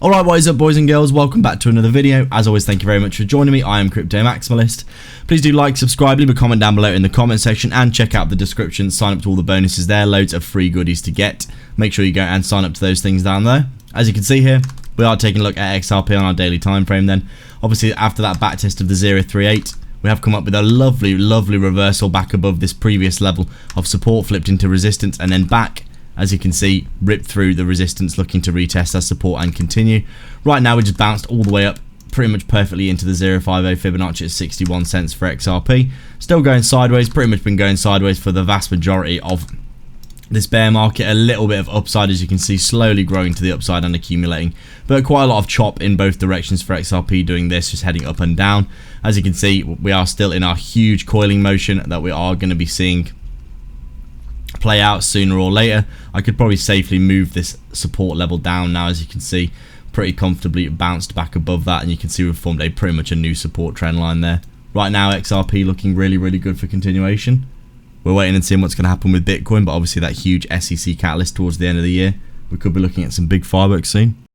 Alright, what is up boys and girls, welcome back to another video. As always, thank you very much for joining me. I am Crypto Maximalist. Please do like, subscribe, leave a comment down below in the comment section and check out the description, sign up to all the bonuses there, loads of free goodies to get. Make sure you go and sign up to those things down there. As you can see here, we are taking a look at XRP on our daily time frame then. Obviously after that back test of the 038, we have come up with a lovely reversal back above this previous level of support, flipped into resistance and then back. As you can see, ripped through the resistance, looking to retest as support and continue. Right now we just bounced all the way up pretty much perfectly into the 050 Fibonacci at 61 cents for XRP. Still going sideways, pretty much been going sideways for the vast majority of this bear market. A little bit of upside, as you can see, slowly growing to the upside and accumulating, but quite a lot of chop in both directions for XRP doing this, just heading up and down. As you can see, we are still in our huge coiling motion that we are going to be seeing play out sooner or later. I could probably safely move this support level down now. As you can see, pretty comfortably bounced back above that, and you can see we've formed pretty much a new support trend line there. Right now XRP looking really good for continuation. We're waiting and seeing what's going to happen with Bitcoin, but obviously that huge SEC catalyst towards the end of the year, we could be looking at some big fireworks soon.